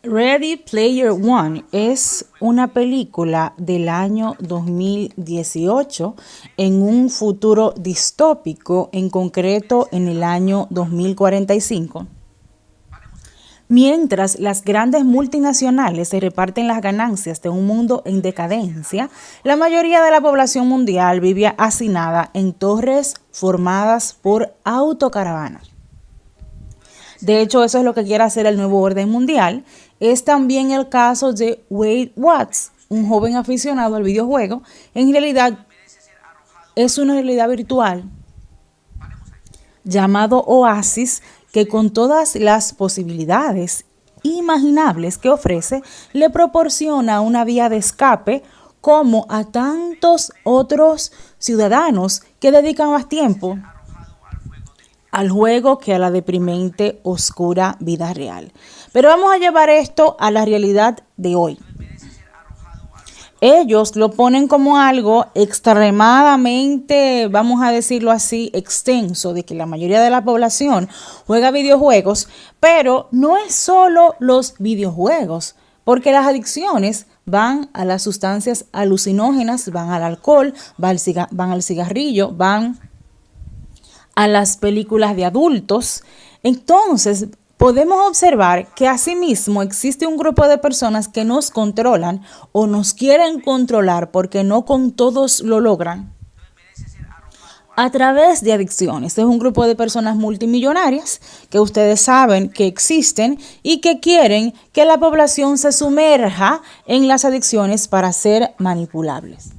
Ready Player One es una película del año 2018 en un futuro distópico, en concreto en el año 2045. Mientras las grandes multinacionales se reparten las ganancias de un mundo en decadencia, la mayoría de la población mundial vivía hacinada en torres formadas por autocaravanas. De hecho, eso es lo que quiere hacer el nuevo orden mundial. Es también el caso de Wade Watts, un joven aficionado al videojuego. En realidad, es una realidad virtual llamado Oasis, que con todas las posibilidades imaginables que ofrece, le proporciona una vía de escape como a tantos otros ciudadanos que dedican más tiempo al juego que a la deprimente, oscura vida real. Pero vamos a llevar esto a la realidad de hoy. Ellos lo ponen como algo extremadamente, vamos a decirlo así, extenso, de que la mayoría de la población juega videojuegos, pero no es solo los videojuegos, porque las adicciones van a las sustancias alucinógenas, van al alcohol, van al cigarrillo, van a las películas de adultos. Entonces, podemos observar que asimismo existe un grupo de personas que nos controlan o nos quieren controlar porque no con todos lo logran a través de adicciones. Es un grupo de personas multimillonarias que ustedes saben que existen y que quieren que la población se sumerja en las adicciones para ser manipulables.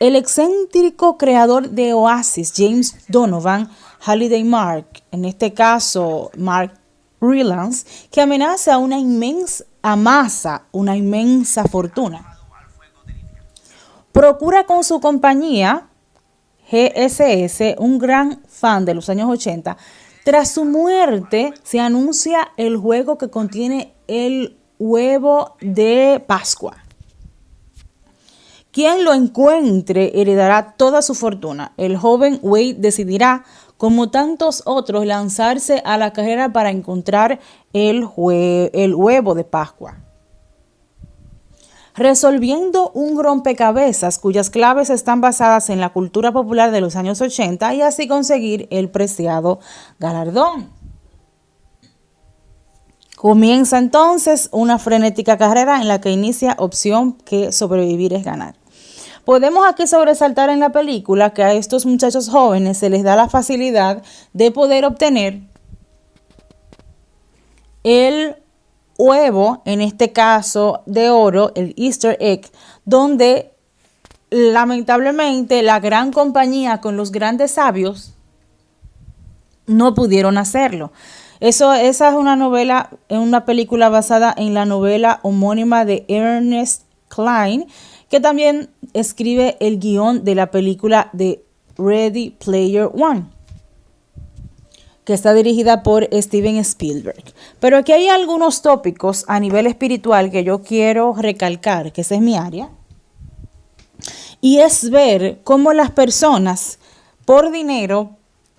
El excéntrico creador de Oasis, James Donovan Halliday Mark, en este caso Mark Rylance, que amasa una inmensa fortuna, procura con su compañía GSS, un gran fan de los años 80, tras su muerte se anuncia el juego que contiene el huevo de Pascua. Quien lo encuentre heredará toda su fortuna. El joven Wade decidirá, como tantos otros, lanzarse a la carrera para encontrar el huevo de Pascua, resolviendo un rompecabezas cuyas claves están basadas en la cultura popular de los años 80 y así conseguir el preciado galardón. Comienza entonces una frenética carrera en la que inicia opción que sobrevivir es ganar. Podemos aquí sobresaltar en la película que a estos muchachos jóvenes se les da la facilidad de poder obtener el huevo, en este caso de oro, el Easter egg, donde lamentablemente la gran compañía con los grandes sabios no pudieron hacerlo. Esa es una película basada en la novela homónima de Ernest Cline, que también escribe el guión de la película de Ready Player One, que está dirigida por Steven Spielberg. Pero aquí hay algunos tópicos a nivel espiritual que yo quiero recalcar, que esa es mi área, y es ver cómo las personas por dinero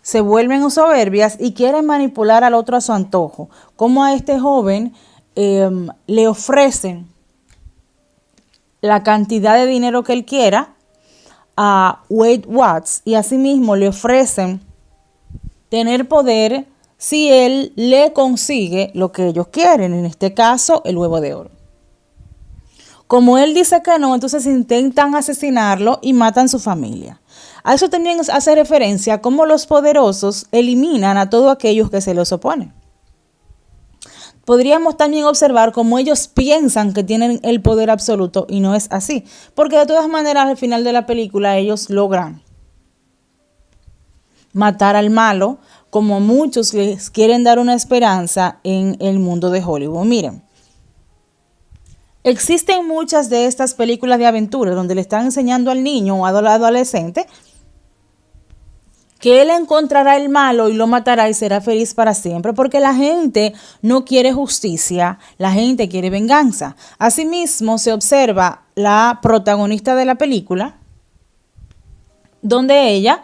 se vuelven soberbias y quieren manipular al otro a su antojo. Como a este joven le ofrecen la cantidad de dinero que él quiera a Wade Watts y asimismo le ofrecen tener poder si él le consigue lo que ellos quieren, en este caso el huevo de oro. Como él dice que no, entonces intentan asesinarlo y matan su familia. A eso también hace referencia a cómo los poderosos eliminan a todos aquellos que se les oponen. Podríamos también observar cómo ellos piensan que tienen el poder absoluto y no es así, porque de todas maneras al final de la película ellos logran matar al malo, como muchos les quieren dar una esperanza en el mundo de Hollywood. Miren, existen muchas de estas películas de aventura donde le están enseñando al niño o al adolescente que él encontrará el malo y lo matará y será feliz para siempre, porque la gente no quiere justicia, la gente quiere venganza. Asimismo, se observa la protagonista de la película, donde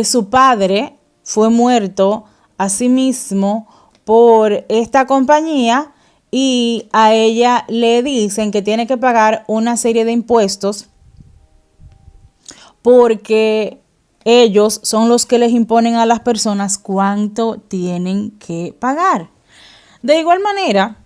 su padre fue muerto asimismo por esta compañía y a ella le dicen que tiene que pagar una serie de impuestos porque ellos son los que les imponen a las personas cuánto tienen que pagar. De igual manera,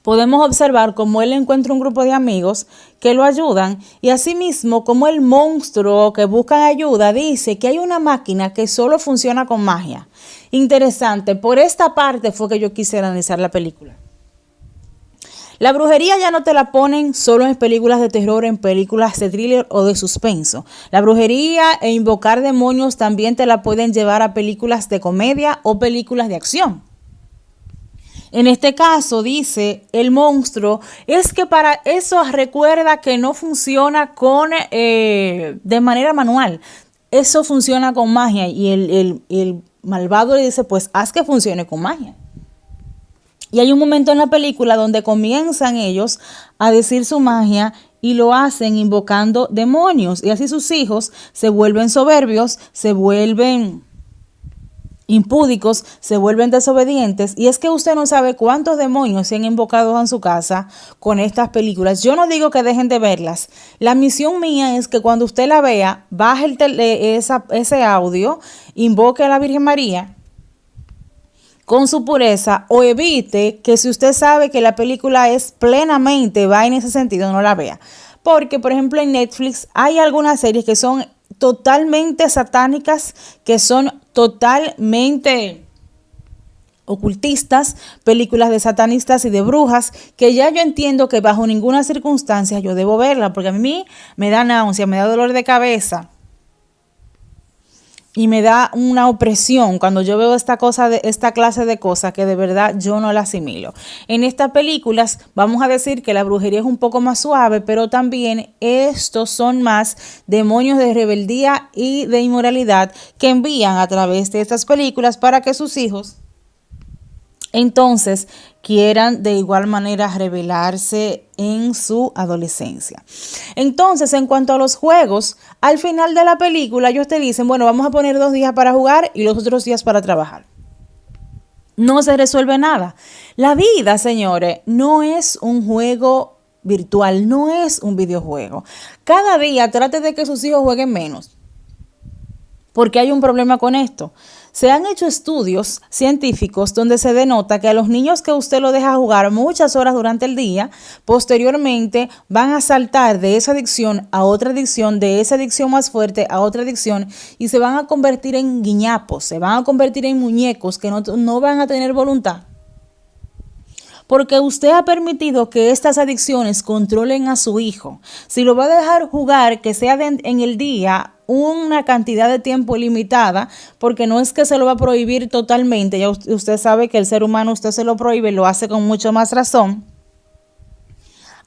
podemos observar cómo él encuentra un grupo de amigos que lo ayudan y asimismo como el monstruo que busca ayuda dice que hay una máquina que solo funciona con magia. Interesante, por esta parte fue que yo quise analizar la película. La brujería ya no te la ponen solo en películas de terror, en películas de thriller o de suspenso. La brujería e invocar demonios también te la pueden llevar a películas de comedia o películas de acción. En este caso, dice el monstruo, es que para eso recuerda que no funciona de manera manual. Eso funciona con magia. Y el malvado le dice, pues haz que funcione con magia. Y hay un momento en la película donde comienzan ellos a decir su magia y lo hacen invocando demonios. Y así sus hijos se vuelven soberbios, se vuelven impúdicos, se vuelven desobedientes. Y es que usted no sabe cuántos demonios se han invocado en su casa con estas películas. Yo no digo que dejen de verlas. La misión mía es que cuando usted la vea, baje ese audio, invoque a la Virgen María con su pureza o evite que si usted sabe que la película es plenamente va en ese sentido, no la vea. Porque, por ejemplo, en Netflix hay algunas series que son totalmente satánicas, que son totalmente ocultistas, películas de satanistas y de brujas, que ya yo entiendo que bajo ninguna circunstancia yo debo verla, porque a mí me da náusea, me da dolor de cabeza y me da una opresión cuando yo veo esta clase de cosas que de verdad yo no la asimilo. En estas películas vamos a decir que la brujería es un poco más suave, pero también estos son más demonios de rebeldía y de inmoralidad que envían a través de estas películas para que sus hijos entonces quieran de igual manera rebelarse en su adolescencia. Entonces, en cuanto a los juegos, al final de la película ellos te dicen, bueno, vamos a poner 2 días para jugar y los otros días para trabajar. No se resuelve nada. La vida, señores, no es un juego virtual, no es un videojuego. Cada día trate de que sus hijos jueguen menos, porque hay un problema con esto. Se han hecho estudios científicos donde se denota que a los niños que usted lo deja jugar muchas horas durante el día, posteriormente van a saltar de esa adicción a otra adicción, de esa adicción más fuerte a otra adicción y se van a convertir en guiñapos, se van a convertir en muñecos que no van a tener voluntad. Porque usted ha permitido que estas adicciones controlen a su hijo. Si lo va a dejar jugar, que sea en el día una cantidad de tiempo limitada, porque no es que se lo va a prohibir totalmente. Ya usted sabe que el ser humano usted se lo prohíbe, lo hace con mucho más razón.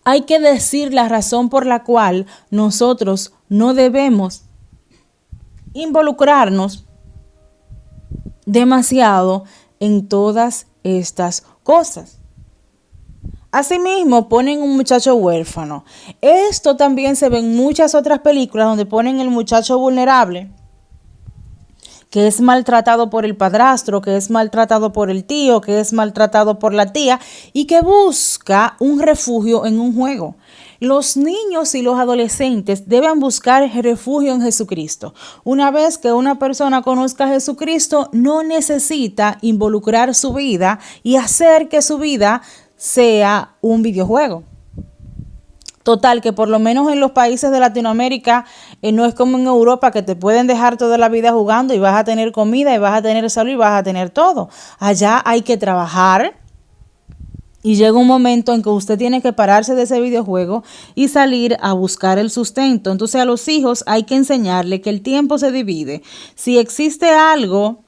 Hay que decir la razón por la cual nosotros no debemos involucrarnos demasiado en todas estas cosas. Asimismo, ponen un muchacho huérfano. Esto también se ve en muchas otras películas donde ponen el muchacho vulnerable, que es maltratado por el padrastro, que es maltratado por el tío, que es maltratado por la tía y que busca un refugio en un juego. Los niños y los adolescentes deben buscar refugio en Jesucristo. Una vez que una persona conozca a Jesucristo, no necesita involucrar su vida y hacer que su vida sea un videojuego. Total, que por lo menos en los países de Latinoamérica no es como en Europa que te pueden dejar toda la vida jugando y vas a tener comida y vas a tener salud y vas a tener todo. Allá hay que trabajar y llega un momento en que usted tiene que pararse de ese videojuego y salir a buscar el sustento. Entonces a los hijos hay que enseñarle que el tiempo se divide. Si existe algo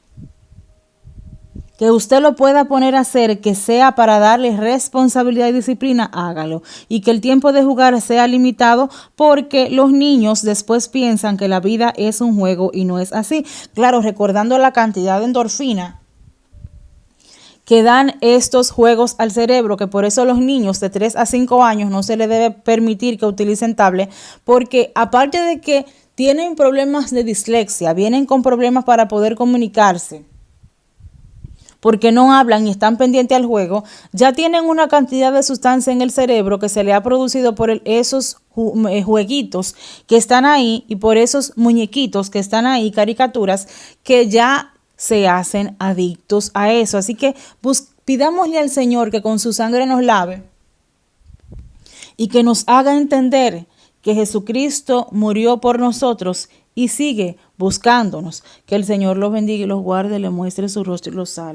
que usted lo pueda poner a hacer, que sea para darle responsabilidad y disciplina, hágalo. Y que el tiempo de jugar sea limitado, porque los niños después piensan que la vida es un juego y no es así. Claro, recordando la cantidad de endorfina que dan estos juegos al cerebro, que por eso los niños de 3 a 5 años no se les debe permitir que utilicen tablet, porque aparte de que tienen problemas de dislexia, vienen con problemas para poder comunicarse, porque no hablan y están pendientes al juego, ya tienen una cantidad de sustancia en el cerebro que se le ha producido por esos jueguitos que están ahí y por esos muñequitos que están ahí, caricaturas, que ya se hacen adictos a eso. Así que pidámosle al Señor que con su sangre nos lave y que nos haga entender que Jesucristo murió por nosotros y sigue buscándonos. Que el Señor los bendiga y los guarde, le muestre su rostro y los salve.